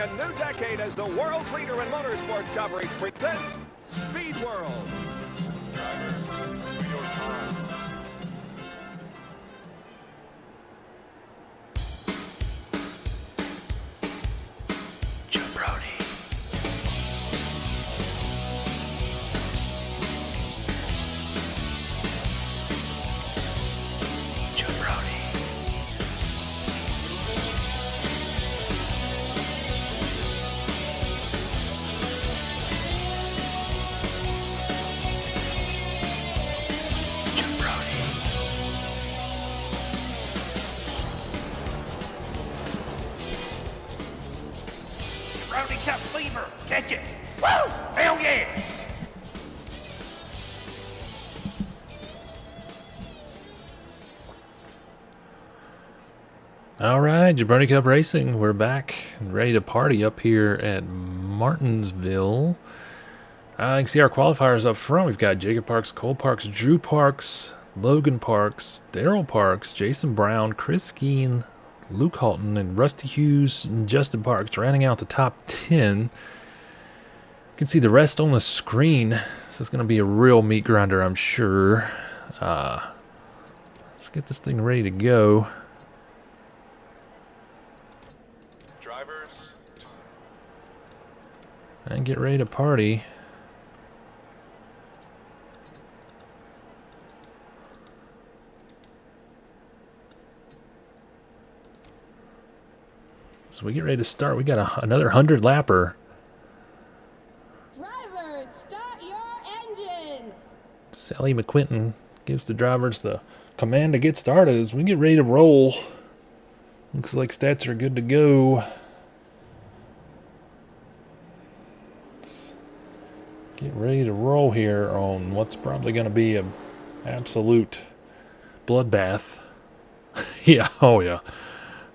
a new decade as the world's leader in motorsports coverage presents Speed World. Driver, your time. Jabroni. Jabroni. Jabroni Cup fever. Catch it. Woo! Hell yeah! All right, Jabroni Cup Racing. We're back and ready to party up here at Martinsville. You can see our qualifiers up front. We've got Jacob Parks, Cole Parks, Drew Parks, Logan Parks, Daryl Parks, Jason Brown, Chris Skeen, Luke Halton, and Rusty Hughes and Justin Parks rounding out the top 10. You can see the rest on the screen. This is going to be a real meat grinder, I'm sure. Let's get this thing ready to go. Drivers. And get ready to party. So we get ready to start. We got another 100 lapper. Drivers, start your engines! Sally McQuinton gives the drivers the command to get started as we get ready to roll. Looks like stats are good to go. Let's get ready to roll here on what's probably going to be an absolute bloodbath. Yeah, oh yeah.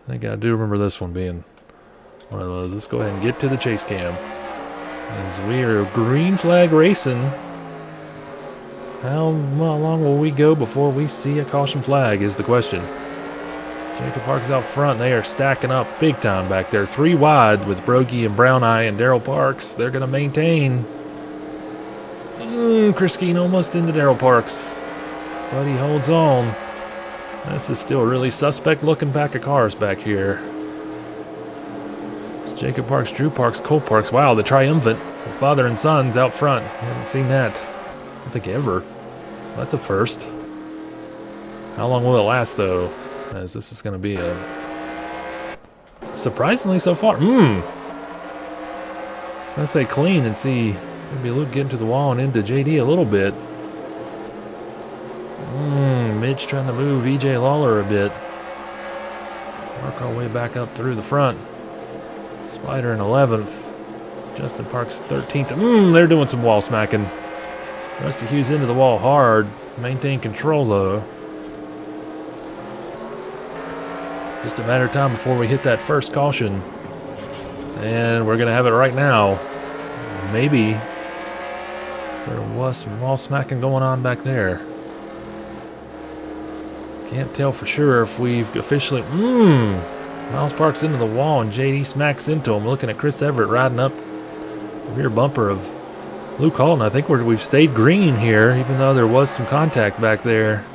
I think I do remember this one being one of those. Let's go ahead and get to the chase cam. As we are green flag racing. How long will we go before we see a caution flag is the question. Jacob Parks out front. They are stacking up big time back there. 3 wide with Broggie and Brown Eye and Daryl Parks. They're going to maintain. Chris Skeen almost into Daryl Parks. But he holds on. This is still a really suspect looking pack of cars back here. It's Jacob Parks, Drew Parks, Cole Parks. Wow, the triumphant. The father and sons out front. I haven't seen that, I don't think, ever. So that's a first. How long will it last, though? As this is going to be a... surprisingly so far. I was going to say clean and see maybe Luke getting to the wall and into JD a little bit. Mitch trying to move EJ Lawler a bit. Work our way back up through the front. Spider in 11th. Justin Parks 13th. They're doing some wall smacking. Rusty Hughes into the wall hard. Maintain control though. Just a matter of time before we hit that first caution. And we're going to have it right now. Maybe. There was some wall smacking going on back there. Can't tell for sure if we've officially... Miles Parks into the wall and JD smacks into him. Looking at Chris Everett riding up the rear bumper of Luke Halton. I think we've stayed green here, even though there was some contact back there.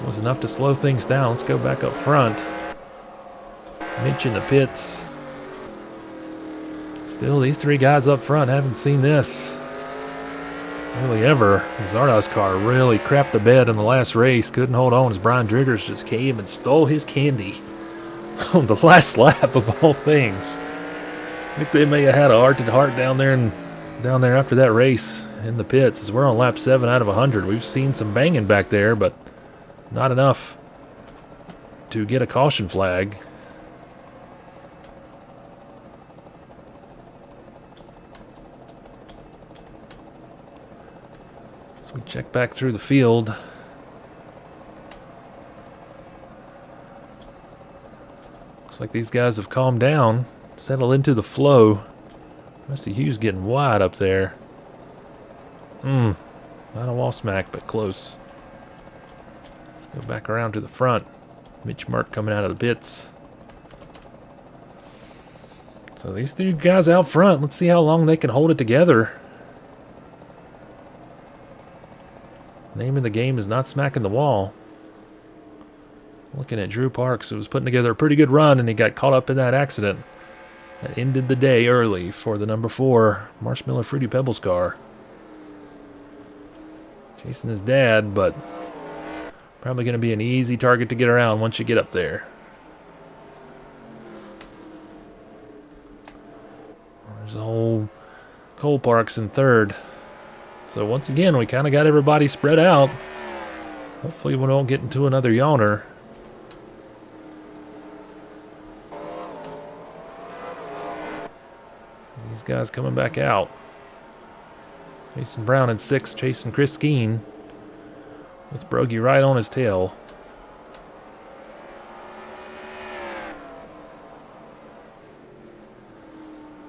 It was enough to slow things down. Let's go back up front. Mitch in the pits. Still, these 3 guys up front haven't seen this really ever. Zardo's car really crapped the bed in the last race. Couldn't hold on as Brian Driggers just came and stole his candy on the last lap of all things. I think they may have had a heart-to-heart down there after that race in the pits. As we're on lap 7 out of 100. We've seen some banging back there, but not enough to get a caution flag. We check back through the field. Looks like these guys have calmed down, settled into the flow. Rusty Hughes getting wide up there. Not a wall smack, but close. Let's go back around to the front. Mitch Mark coming out of the pits. So these three guys out front, let's see how long they can hold it together. Name of the game is not smacking the wall. Looking at Drew Parks, who was putting together a pretty good run, and he got caught up in that accident. That ended the day early for the number 4 Marshmallow Fruity Pebbles car. Chasing his dad, but probably going to be an easy target to get around once you get up there. There's old Cole Parks in 3rd. So once again, we kind of got everybody spread out. Hopefully we don't get into another yawner. These guys coming back out. Jason Brown in 6th, chasing Chris Skeen with Brogy right on his tail.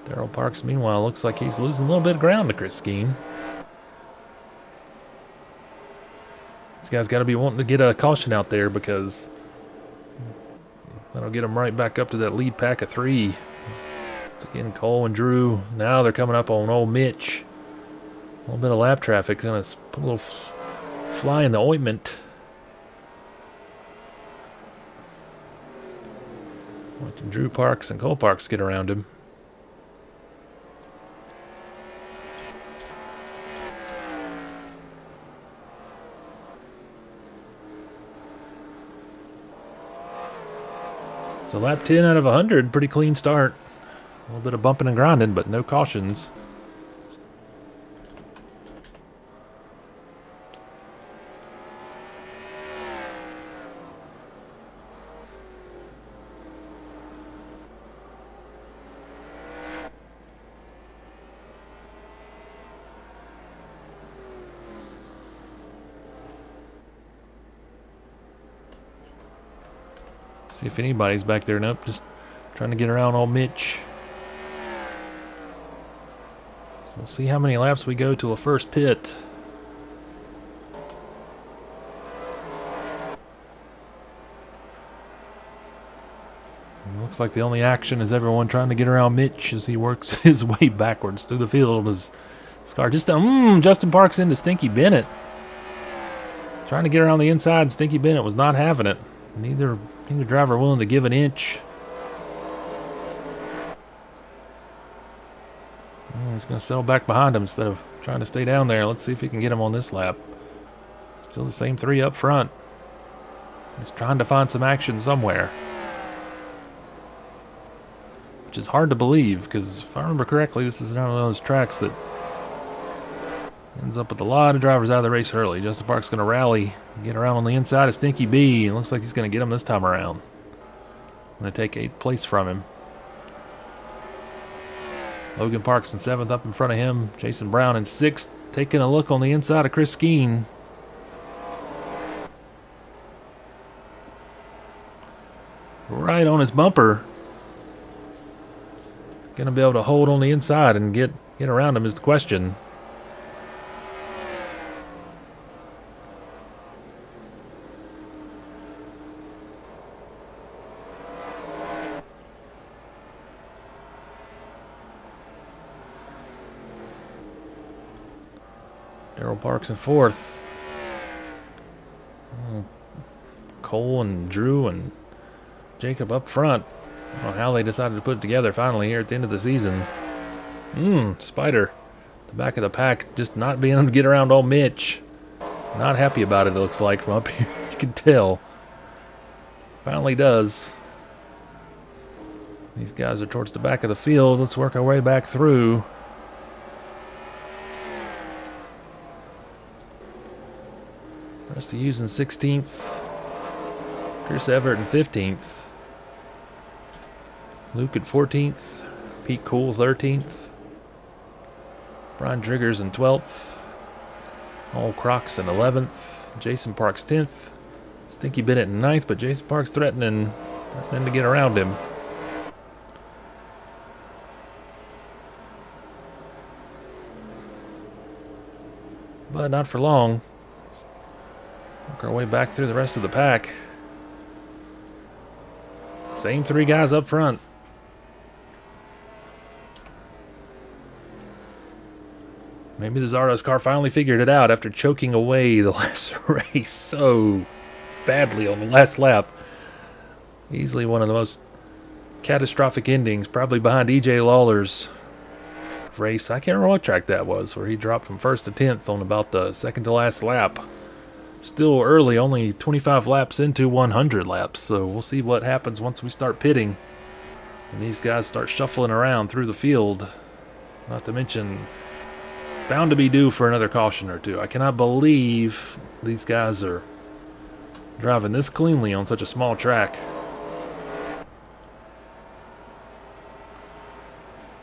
Darrell Parks, meanwhile, looks like he's losing a little bit of ground to Chris Skeen. This guy's got to be wanting to get a caution out there because that'll get him right back up to that lead pack of 3. It's again Cole and Drew. Now they're coming up on old Mitch. A little bit of lap traffic. Going to put a little fly in the ointment. Watching Drew Parks and Cole Parks get around him. So lap 10 out of 100, pretty clean start. A little bit of bumping and grinding, but no cautions. See if anybody's back there. Nope, just trying to get around old Mitch. So we'll see how many laps we go to the first pit. It looks like the only action is everyone trying to get around Mitch as he works his way backwards through the field. His car just Justin Parks into Stinky Bennett. Trying to get around the inside, Stinky Bennett was not having it. Neither driver willing to give an inch. He's going to settle back behind him instead of trying to stay down there. Let's see if he can get him on this lap. Still the same 3 up front. He's trying to find some action somewhere. Which is hard to believe, because if I remember correctly, this is one of those tracks that ends up with a lot of drivers out of the race early. Justin Park's going to rally, get around on the inside of Stinky B. It looks like he's going to get him this time around. Going to take 8th place from him. Logan Parks in 7th, up in front of him. Jason Brown in 6th, taking a look on the inside of Chris Skeen. Right on his bumper. Going to be able to hold on the inside and get around him is the question. Darrell Parks in 4th. Cole and Drew and Jacob up front. I don't know how they decided to put it together finally here at the end of the season. Spider. The back of the pack just not being able to get around old Mitch. Not happy about it, it looks like, from up here. You can tell. Finally does. These guys are towards the back of the field. Let's work our way back through. Rusty Hughes in 16th. Chris Everett in 15th. Luke at 14th. Pete Cool 13th. Brian Driggers in 12th. Old Crocs in 11th. Jason Parks 10th. Stinky Bennett in 9th, but Jason Parks threatening to get around him. But not for long. Work our way back through the rest of the pack. Same 3 guys up front. Maybe the Zardoz car finally figured it out after choking away the last race so badly on the last lap. Easily one of the most catastrophic endings, probably behind EJ Lawler's race. I can't remember what track that was, where he dropped from 1st to 10th on about the second to last lap. Still early, only 25 laps into 100 laps, so we'll see what happens once we start pitting and these guys start shuffling around through the field. Not to mention, bound to be due for another caution or two. I cannot believe these guys are driving this cleanly on such a small track.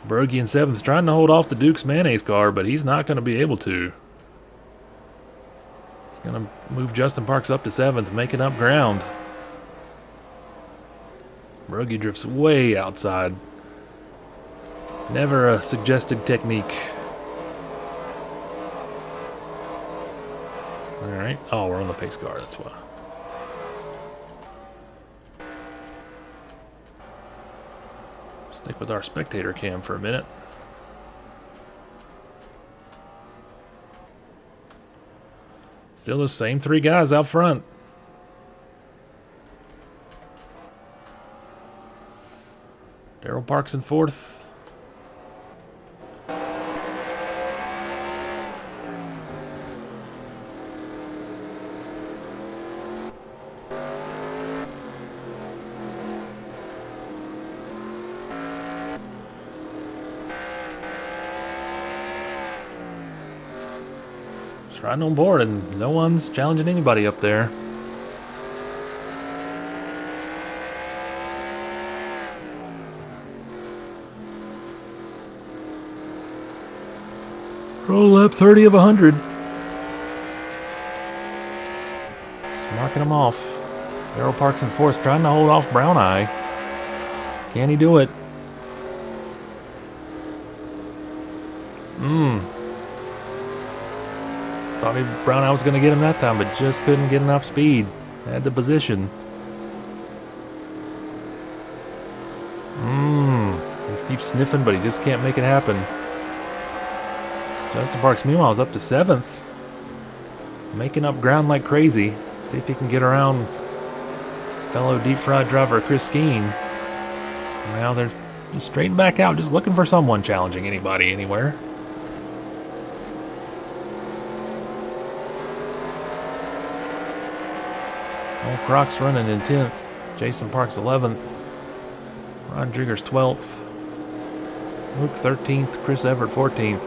Brogy in 7th trying to hold off the Duke's Mayonnaise car, but he's not going to be able to. It's going to move Justin Parks up to 7th, making up ground. Brogy drifts way outside. Never a suggested technique. Alright. Oh, we're on the pace car, that's why. Stick with our spectator cam for a minute. Still the same 3 guys out front. Darrell Parks in 4th. Riding on board, and no one's challenging anybody up there. Roll up 30 of 100. Just marking them off. Darrell Parks in 4th, trying to hold off Brown Eye. Can he do it? Thought Brown Eye was going to get him that time, but just couldn't get enough speed. Had the position. He keeps sniffing, but he just can't make it happen. Justin Parks, meanwhile, is up to 7th. Making up ground like crazy. See if he can get around fellow deep fried driver Chris Skeen. Now they're just straightened back out, just looking for someone challenging anybody anywhere. Old Croc's running in 10th. Jason Parks 11th. Ron Driggers 12th. Luke 13th. Chris Everett 14th.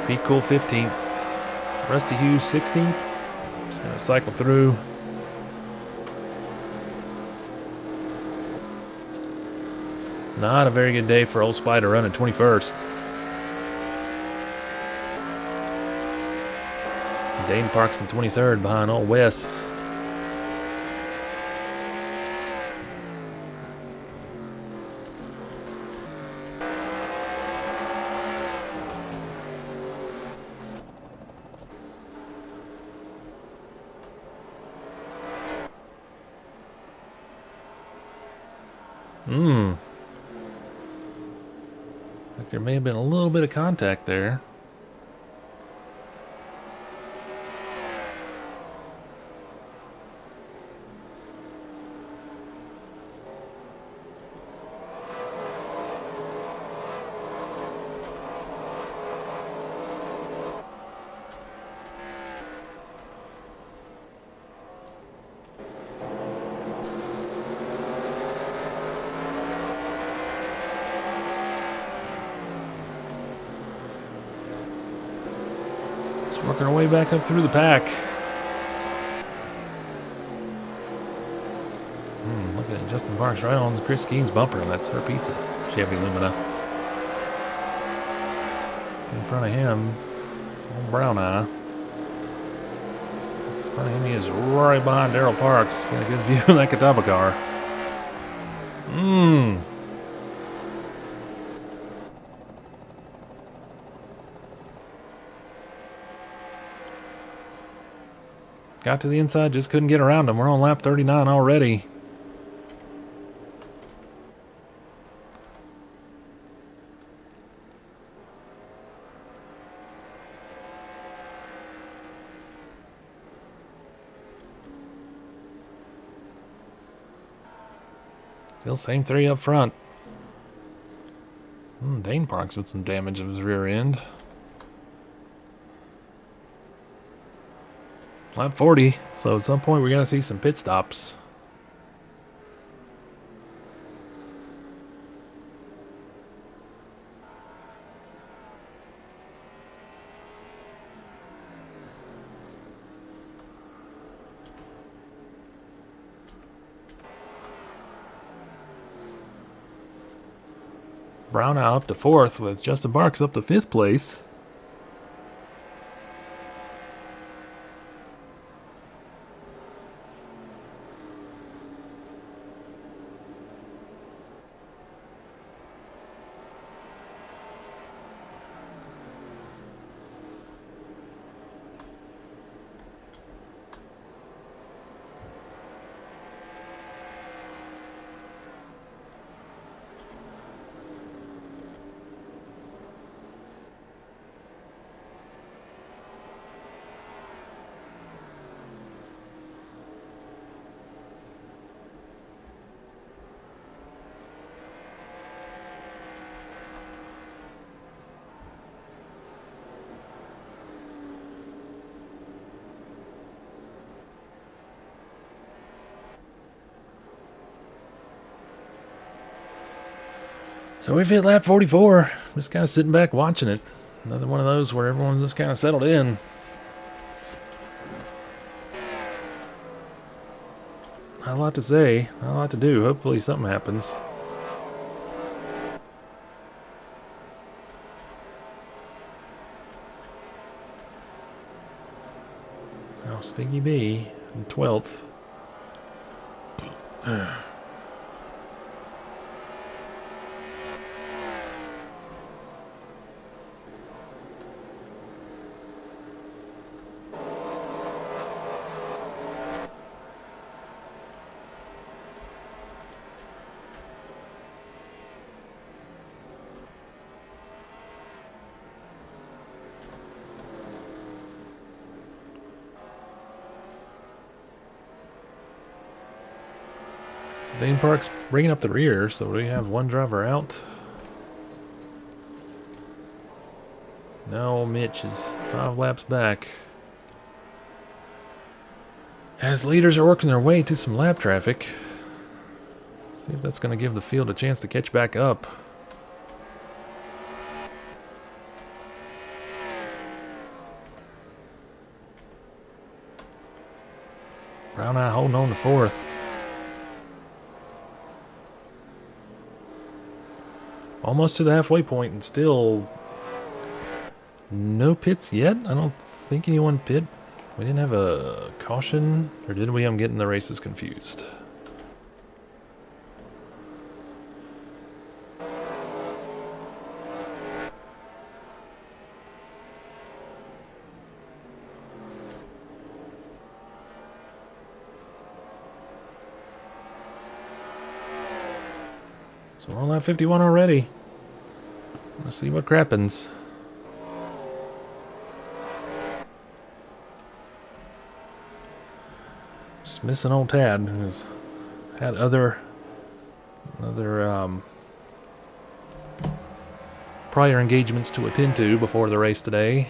Pete Cool 15th. Rusty Hughes 16th. Just going to cycle through. Not a very good day for Old Spider running 21st. Dane Parks in 23rd behind Old Wes. Like there may have been a little bit of contact there. Working our way back up through the pack. Looking at Justin Parks right on Chris Skeen's bumper, and that's her pizza. Chevy Lumina. In front of him, old Brown Eye. In front of him, he is right behind Darrell Parks. Got a good view of that Catawba car. Got to the inside, just couldn't get around him. We're on lap 39 already. Still same three up front. Dane Parks with some damage of his rear end. Lap 40, so at some point we're going to see some pit stops. Brown now up to 4th with Justin Barks up to 5th place. So we've hit lap 44. Just kind of sitting back watching it. Another one of those where everyone's just kind of settled in. Not a lot to say, not a lot to do. Hopefully something happens. Now Stinky B in 12th. Dane Park's bringing up the rear, so we have one driver out. Now Mitch is 5 laps back. As leaders are working their way to some lap traffic. See if that's going to give the field a chance to catch back up. Brown Eye holding on to 4th. Almost to the halfway point and still no pits yet. I don't think anyone pit. We didn't have a caution, or did we? I'm getting the races confused. So we're on lap 51 already. Let's see what crappens. Just missing old Tad, who's had other prior engagements to attend to before the race today.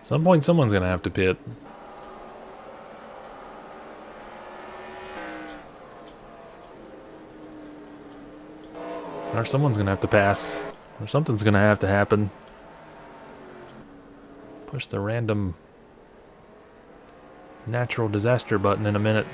Some point someone's gonna have to pit. Or someone's gonna have to pass. Or something's gonna have to happen. Push the random natural disaster button in a minute.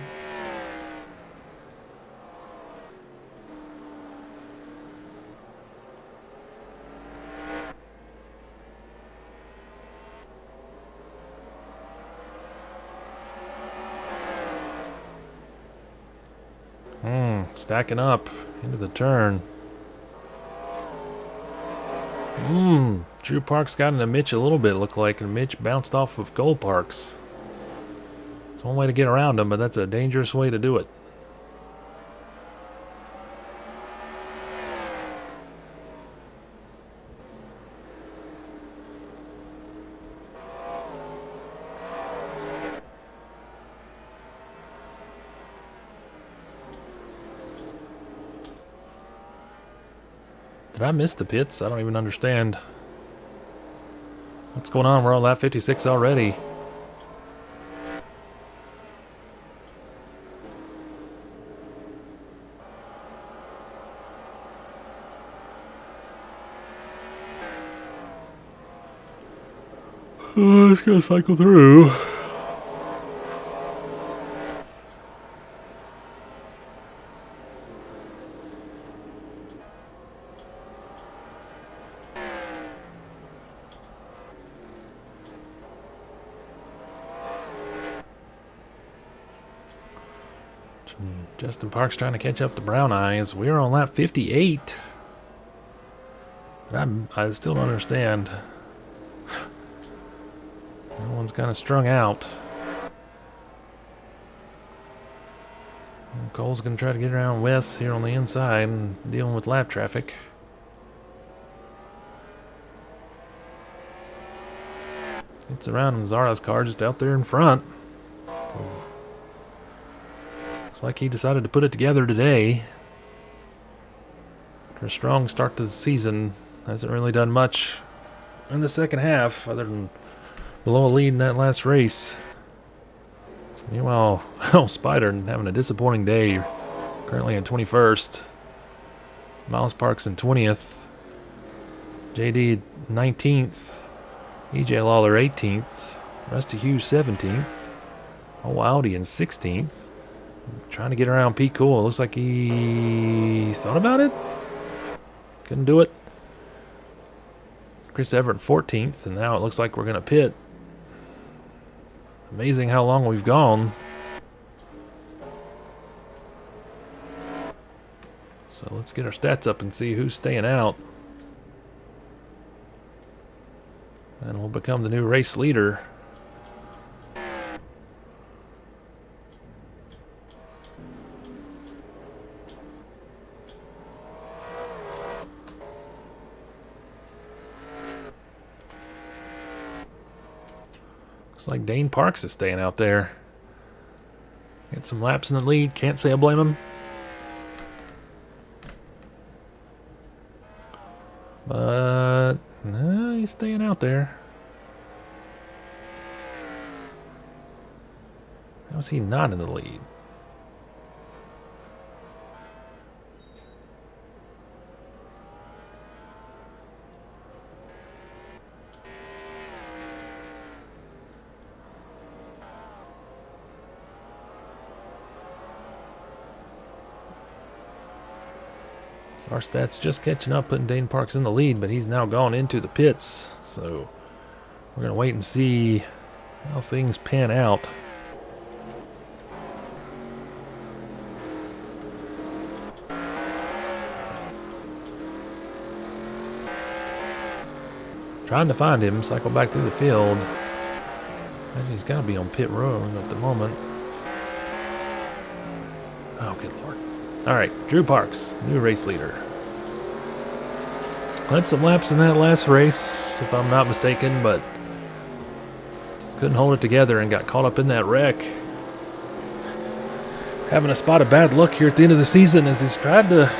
Stacking up into the turn. Drew Parks got into Mitch a little bit, looked like, and Mitch bounced off of Cole Parks. It's one way to get around him, but that's a dangerous way to do it. Did I miss the pits? I don't even understand. What's going on? We're on lap 56 already. It's gonna cycle through. Justin Parks trying to catch up to Brown Eyes. We're on lap 58. But I still don't understand. Everyone's kind of strung out. And Cole's going to try to get around Wes here on the inside and dealing with lap traffic. Gets around and Zara's car just out there in front. So, looks like he decided to put it together today. After a strong start to the season, hasn't really done much in the second half other than below a lead in that last race. Meanwhile, Spider having a disappointing day. Currently in 21st. Miles Parks in 20th. JD 19th. EJ Lawler 18th. Rusty Hughes 17th. Oh, Audi in 16th. Trying to get around Pete Cool. Looks like he thought about it. Couldn't do it. Chris Everett 14th. And now it looks like we're going to pit. Amazing how long we've gone. So let's get our stats up and see who's staying out. And we'll become the new race leader. Looks like Dane Parks is staying out there. Get some laps in the lead. Can't say I blame him. But no, he's staying out there. How is he not in the lead? So our stats just catching up, putting Dane Parks in the lead, but he's now gone into the pits. So we're going to wait and see how things pan out. Trying to find him, cycle back through the field. Imagine he's got to be on pit road at the moment. Oh, good lord. Alright, Drew Parks, new race leader. Led some laps in that last race, if I'm not mistaken, but just couldn't hold it together and got caught up in that wreck. Having a spot of bad luck here at the end of the season as he's tried to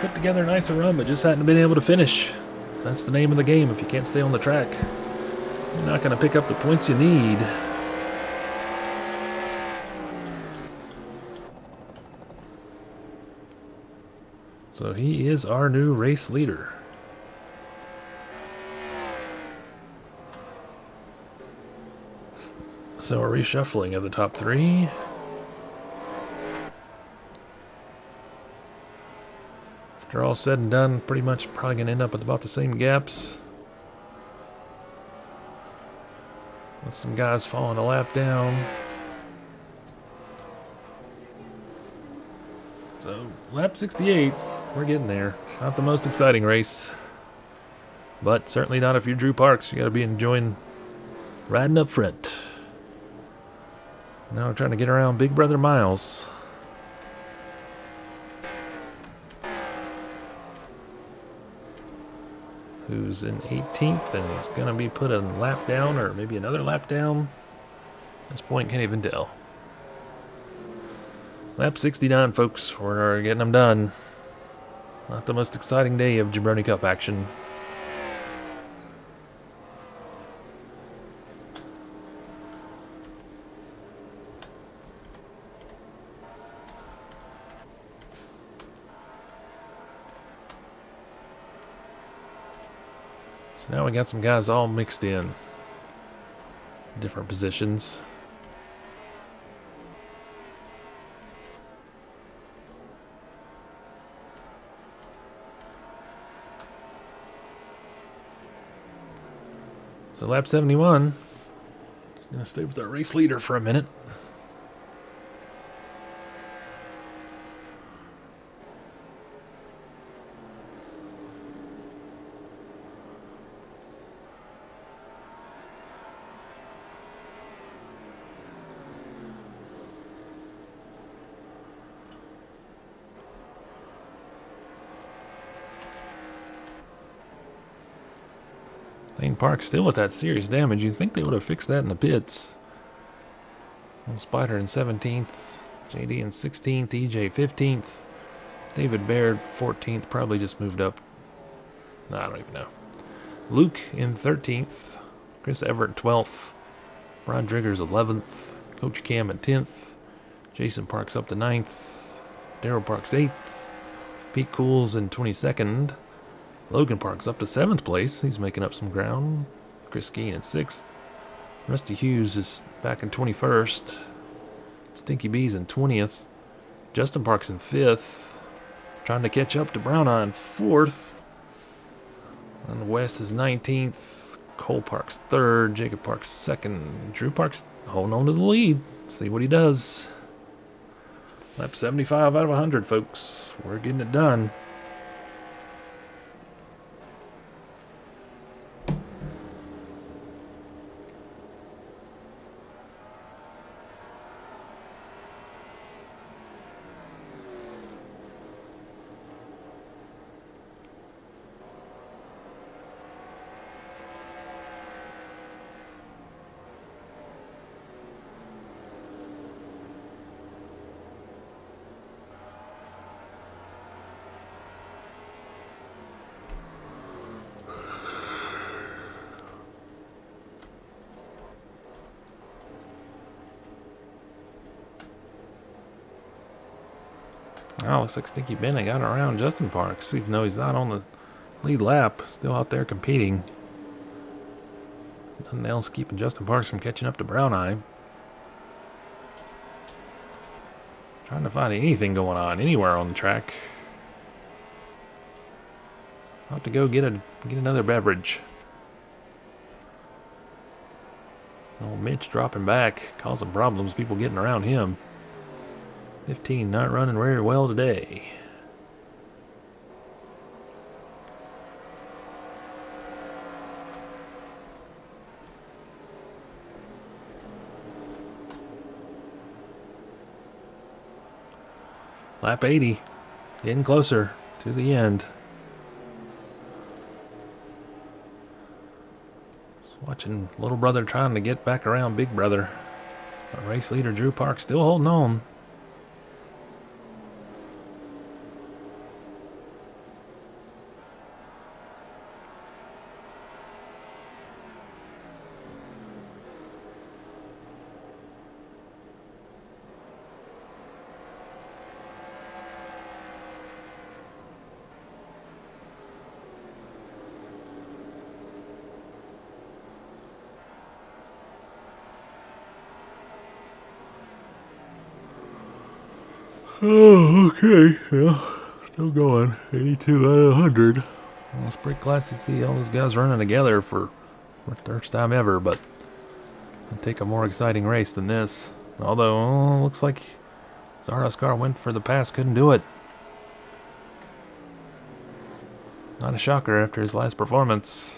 put together a nicer run, but just hadn't been able to finish. That's the name of the game. If you can't stay on the track, you're not going to pick up the points you need. So he is our new race leader. So a reshuffling of the top three. After all said and done, pretty much probably going to end up with about the same gaps. With some guys falling a lap down. So lap 68. We're getting there. Not the most exciting race. But certainly not if you're Drew Parks. You got to be enjoying riding up front. Now we're trying to get around Big Brother Miles. Who's in 18th, and he's going to be put a lap down, or maybe another lap down. At this point, can't even tell. Lap 69, folks. We're getting them done. Not the most exciting day of Jabroni Cup action. So now we got some guys all mixed in. Different positions. So lap 71. It's going to stay with our race leader for a minute. Lane Park still with that serious damage. You'd think they would have fixed that in the pits. Spider in 17th, JD in 16th, EJ 15th, David Baird 14th, probably just moved up. No, I don't even know. Luke in 13th, Chris Everett 12th, Brian Driggers 11th, Coach Cam at 10th, Jason Parks up to 9th, Daryl Parks 8th, Pete Cools in 22nd, Logan Parks up to 7th place. He's making up some ground. Chris Geen in 6th. Rusty Hughes is back in 21st. Stinky B's in 20th. Justin Parks in 5th. Trying to catch up to Brown Eye in 4th. And the West is 19th. Cole Parks 3rd. Jacob Parks 2nd. Drew Parks holding on to the lead. See what he does. Lap 75 out of 100, folks. We're getting it done. Oh, looks like Stinky Bennett got around Justin Parks, even though he's not on the lead lap. Still out there competing. Nothing else keeping Justin Parks from catching up to Brown Eye. Trying to find anything going on anywhere on the track. I'll have to go get another beverage. Old Mitch dropping back, causing problems, people getting around him. 15 not running very well today. Lap 80, getting closer to the end. Just watching little brother trying to get back around big brother. Our race leader Drew Parks still holding on. Oh, okay. Yeah, still going. 82 out of 100. Well, it's pretty classy to see all those guys running together for the first time ever, but I'd take a more exciting race than this. Although, looks like Zaraskar went for the pass, couldn't do it. Not a shocker after his last performance.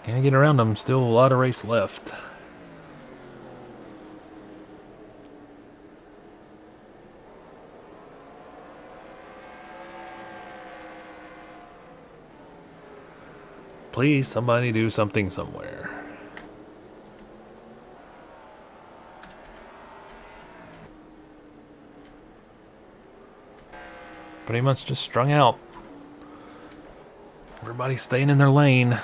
Can't get around him. Still a lot of race left. Please, somebody do something somewhere. Pretty much just strung out. Everybody's staying in their lane.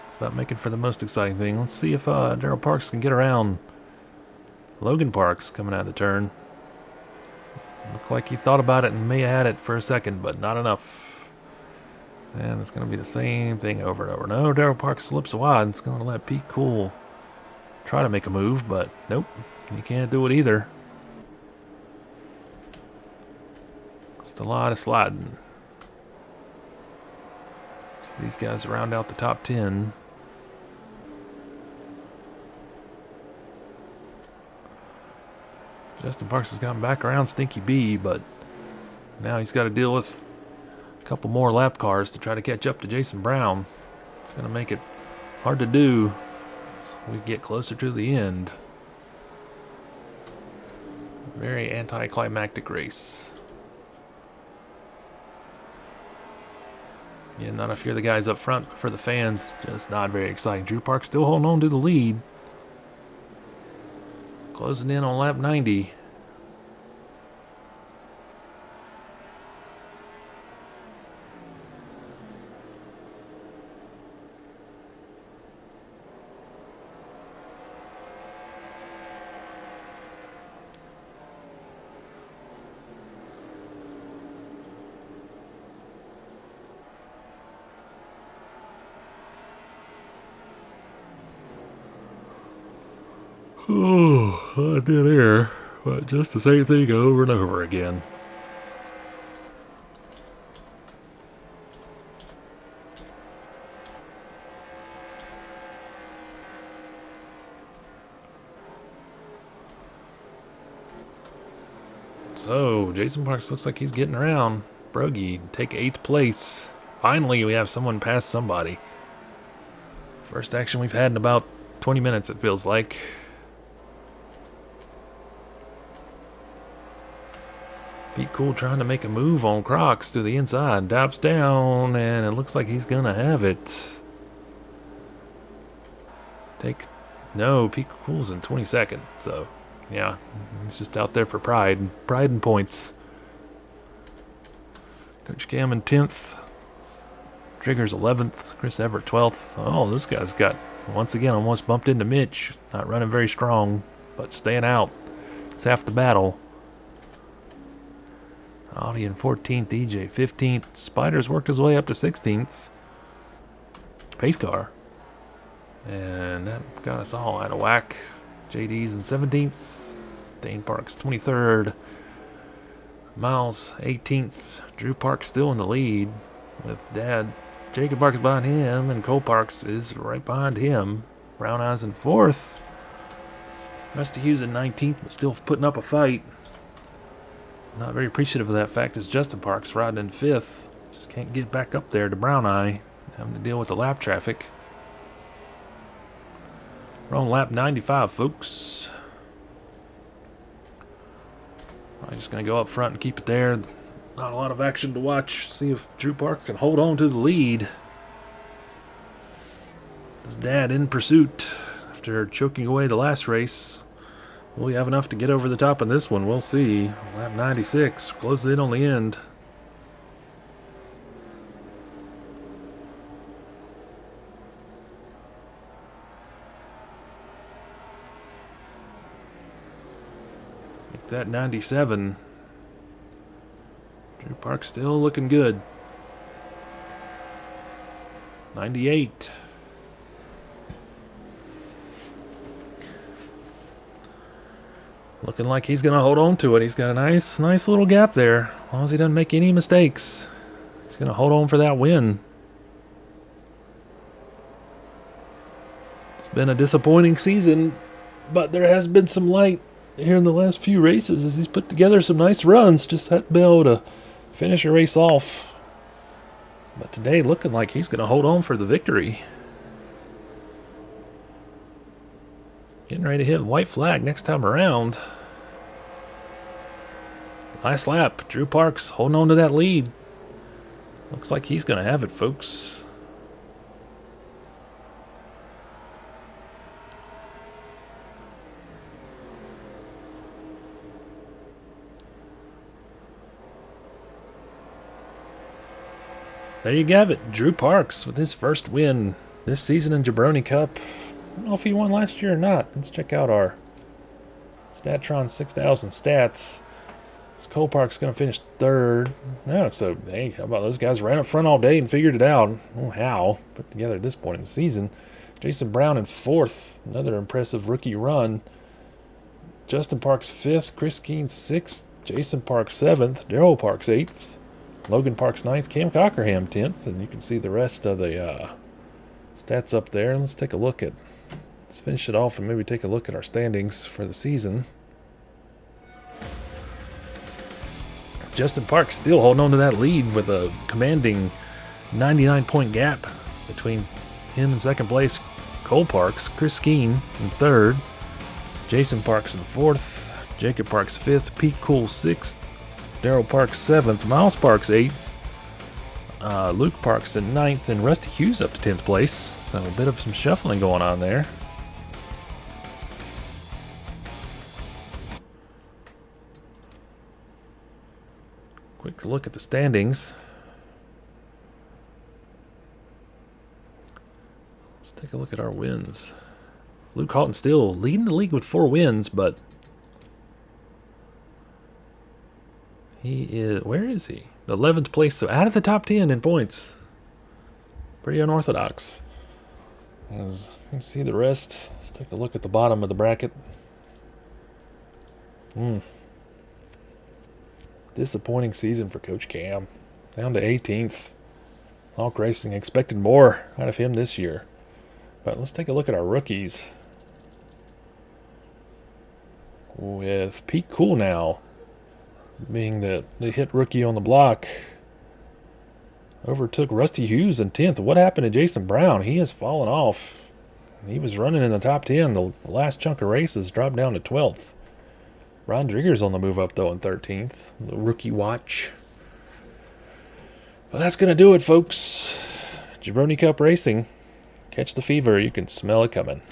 It's not making for the most exciting thing. Let's see if Darrell Parks can get around Logan Parks coming out of the turn. Looked like he thought about it and may have had it for a second, but not enough. And it's going to be the same thing over and over. No, Darrell Parks slips wide. It's going to let Pete Cool try to make a move, but nope, he can't do it either. Just a lot of sliding. So these guys round out the top 10. Justin Parks has gotten back around Stinky B, but now he's got to deal with a couple more lap cars to try to catch up to Jason Brown. It's going to make it hard to do as we get closer to the end. Very anticlimactic race. Yeah, not if you're the guys up front, but for the fans, just not very exciting. Drew Park still holding on to the lead. Closing in on lap 90. Oh, I did air, but just the same thing over and over again. So, Jason Parks looks like he's getting around. Brogy, take 8th place. Finally, we have someone pass somebody. First action we've had in about 20 minutes, it feels like. Pete Cool trying to make a move on Crocs to the inside. Dives down, and it looks like he's going to have it. No, Pete Cool's in 22nd, so yeah, he's just out there for pride. Pride and points. Coach Cam in 10th. Triggers 11th. Chris Everett 12th. Oh, this guy's got, once again, almost bumped into Mitch. Not running very strong, but staying out. It's half the battle. Audi in 14th, EJ 15th. Spiders worked his way up to 16th. Pace car. And that got us all out of whack. JD's in 17th. Dane Parks 23rd. Miles 18th. Drew Parks still in the lead with Dad Jacob Parks behind him, and Cole Parks is right behind him. Brown Eyes in 4th. Rusty Hughes in 19th, but still putting up a fight. Not very appreciative of that fact is Justin Parks riding in 5th. Just can't get back up there to Brown Eye. Having to deal with the lap traffic. We're on lap 95, folks. I'm just going to go up front and keep it there. Not a lot of action to watch. See if Drew Parks can hold on to the lead. His dad in pursuit after choking away the last race. Will he have enough to get over the top in this one? We'll see. Lap 96. Closes in on the end. Make that 97. Drew Parks still looking good. 98. Looking like he's going to hold on to it. He's got a nice little gap there. As long as he doesn't make any mistakes, he's going to hold on for that win. It's been a disappointing season, but there has been some light here in the last few races as he's put together some nice runs. Just hadn't been able to finish a race off. But today looking like he's going to hold on for the victory. Getting ready to hit white flag next time around. Last lap, Drew Parks holding on to that lead. Looks like he's going to have it, folks. There you have it, Drew Parks with his first win this season in Jabroni Cup. I don't know if he won last year or not. Let's check out our Statron 6000 stats. Cole Park's going to finish third. No, so, hey, how about those guys ran up front all day and figured it out. Oh, how? Put together at this point in the season. Jason Brown in fourth. Another impressive rookie run. Justin Parks fifth. Chris Keene sixth. Jason Parks seventh. Darrell Parks eighth. Logan Parks ninth. Cam Cockerham 10th. And you can see the rest of the stats up there. Let's take a look at... Let's finish it off and maybe take a look at our standings for the season. Justin Parks still holding on to that lead with a commanding 99-point gap between him and second place. Cole Parks, Chris Keene in third, Jason Parks in fourth, Jacob Parks fifth, Pete Cool sixth, Darrell Parks seventh, Miles Parks eighth, Luke Parks in ninth, and Rusty Hughes up to 10th place. So a bit of some shuffling going on there. Quick look at the standings. Let's take a look at our wins. Luke Halton still leading the league with 4 wins, but he is, where is he? The 11th place, so out of the top 10 in points. Pretty unorthodox. As you can see the rest, let's take a look at the bottom of the bracket. Disappointing season for Coach Cam. Down to 18th. Hawk Racing expected more out of him this year. But let's take a look at our rookies. With Pete Cool now being the hit rookie on the block. Overtook Rusty Hughes in 10th. What happened to Jason Brown? He has fallen off. He was running in the top 10. The last chunk of races dropped down to 12th. Ron Drigger's on the move up, though, in 13th. The rookie watch. Well, that's going to do it, folks. Jabroni Cup Racing. Catch the fever. You can smell it coming.